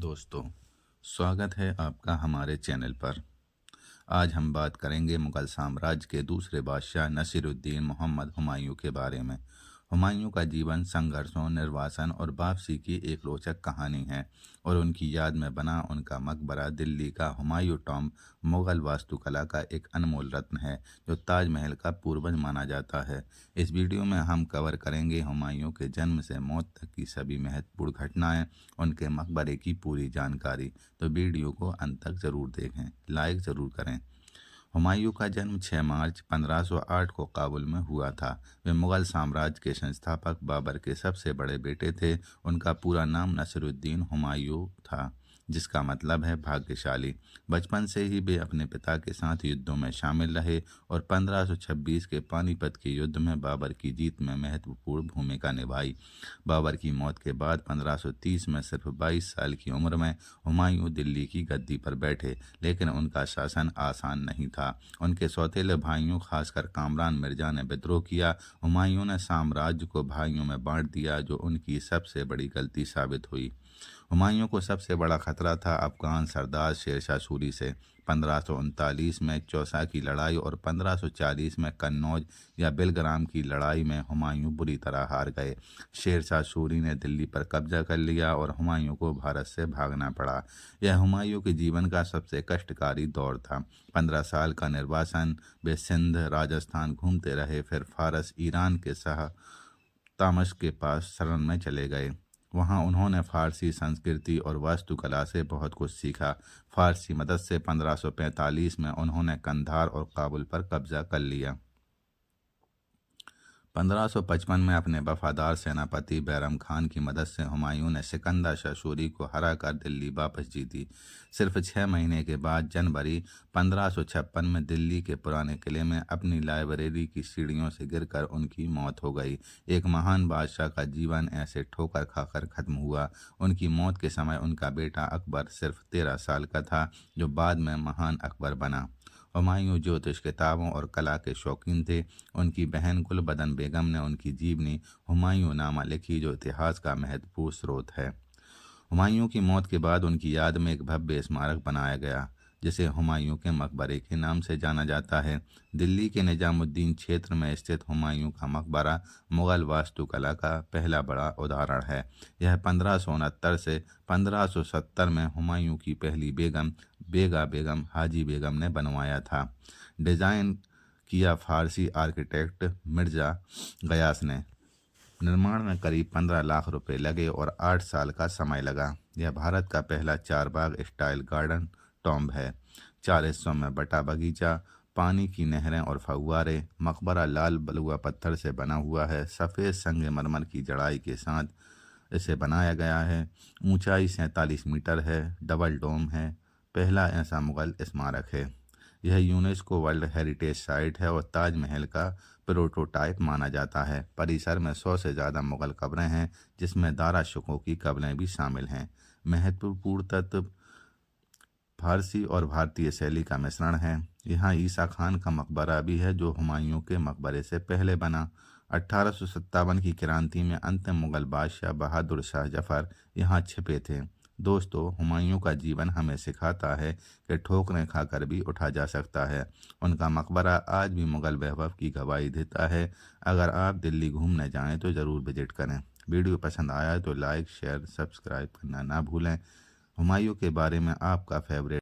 दोस्तों, स्वागत है आपका हमारे चैनल पर। आज हम बात करेंगे मुग़ल साम्राज्य के दूसरे बादशाह नसीरुद्दीन मोहम्मद हुमायूं के बारे में। हुमायूं का जीवन संघर्षों, निर्वासन और वापसी की एक रोचक कहानी है और उनकी याद में बना उनका मकबरा दिल्ली का हुमायूं टॉम्ब मुग़ल वास्तुकला का एक अनमोल रत्न है जो ताजमहल का पूर्वज माना जाता है। इस वीडियो में हम कवर करेंगे हुमायूं के जन्म से मौत तक की सभी महत्वपूर्ण घटनाएं, उनके मकबरे की पूरी जानकारी। तो वीडियो को अंत तक ज़रूर देखें, लाइक ज़रूर करें। हुमायूं का जन्म 6 मार्च 1508 को काबुल में हुआ था। वे मुग़ल साम्राज्य के संस्थापक बाबर के सबसे बड़े बेटे थे। उनका पूरा नाम नसीरुद्दीन हुमायूं था, जिसका मतलब है भाग्यशाली। बचपन से ही वे अपने पिता के साथ युद्धों में शामिल रहे और 1526 के पानीपत के युद्ध में बाबर की जीत में महत्वपूर्ण भूमिका निभाई। बाबर की मौत के बाद 1530 में सिर्फ 22 साल की उम्र में हुमायूं दिल्ली की गद्दी पर बैठे, लेकिन उनका शासन आसान नहीं था। उनके सौतेले भाइयों, खासकर कामरान मिर्जा ने विद्रोह किया। हुमायूं ने साम्राज्य को भाइयों में बांट दिया, जो उनकी सबसे बड़ी गलती साबित हुई। हुमायूं को सबसे बड़ा खतरा था अफगान सरदार शेरशाह सूरी से। 1539 में चौसा की लड़ाई और 1540 में कन्नौज या बिलग्राम की लड़ाई में हुमायूं बुरी तरह हार गए। शेरशाह सूरी ने दिल्ली पर कब्जा कर लिया और हुमायूं को भारत से भागना पड़ा। यह हुमायूं के जीवन का सबसे कष्टकारी दौर था। 15 साल का निर्वासन वे सिंध, राजस्थान घूमते रहे, फिर फारस, ईरान के शाह तामश के पास शरण में चले गए। वहाँ उन्होंने फारसी संस्कृति और वास्तुकला से बहुत कुछ सीखा। फारसी मदद से 1545 में उन्होंने कंधार और काबुल पर कब्जा कर लिया। 1555 में अपने वफादार सेनापति बैरम खान की मदद से हुमायूं ने सिकंदर शाह सूरी को हराकर दिल्ली वापस जीती। सिर्फ 6 महीने के बाद जनवरी 1556 में दिल्ली के पुराने किले में अपनी लाइब्रेरी की सीढ़ियों से गिरकर उनकी मौत हो गई। एक महान बादशाह का जीवन ऐसे ठोकर खाकर खत्म हुआ। उनकी मौत के समय उनका बेटा अकबर सिर्फ 13 साल का था, जो बाद में महान अकबर बना। हुमायूं ज्योतिष, किताबों और कला के शौकीन थे। उनकी बहन गुलबदन बेगम ने उनकी जीवनी हुमायूं नामा लिखी, जो इतिहास का महत्वपूर्ण स्रोत है। हुमायूं की मौत के बाद उनकी याद में एक भव्य स्मारक बनाया गया, जिसे हुमायूं के मकबरे के नाम से जाना जाता है। दिल्ली के निजामुद्दीन क्षेत्र में स्थित हुमायूं का मकबरा मुग़ल वास्तुकला का पहला बड़ा उदाहरण है। यह 1569 से 1570 में हुमायूं की पहली बेगम बेगा बेगम हाजी बेगम ने बनवाया था। डिज़ाइन किया फारसी आर्किटेक्ट मिर्ज़ा गयास ने। निर्माण में करीब 15 लाख रुपए लगे और 8 साल का समय लगा। यह भारत का पहला 4 बाग स्टाइल गार्डन टॉम्ब है। 4 हिस्सों में बटा बगीचा, पानी की नहरें और फव्वारे। मकबरा लाल बलुआ पत्थर से बना हुआ है। सफ़ेद संगमरमर की जड़ाई के साथ इसे बनाया गया है। ऊंचाई 47 मीटर है। डबल डोम है। पहला ऐसा मुगल स्मारक है। यह यूनेस्को वर्ल्ड हेरिटेज साइट है और ताजमहल का प्रोटोटाइप माना जाता है। परिसर में 100 से ज़्यादा मुगल कब्रें हैं, जिसमें दारा शुकों की कब्रें भी शामिल हैं। महत्वपूर्ण तत्व फारसी और भारतीय शैली का मिश्रण है। यहाँ ईसा खान का मकबरा भी है, जो हुमायूं के मकबरे से पहले बना। 1857 की क्रांति में अंतिम मुगल बादशाह बहादुर शाह जफर यहाँ छिपे थे। दोस्तों, हुमायूं का जीवन हमें सिखाता है कि ठोकरें खाकर भी उठा जा सकता है। उनका मकबरा आज भी मुगल वैभव की गवाही देता है। अगर आप दिल्ली घूमने जाएं तो ज़रूर विजिट करें। वीडियो पसंद आया तो लाइक, शेयर, सब्सक्राइब करना ना भूलें। हुमायूं के बारे में आपका फेवरेट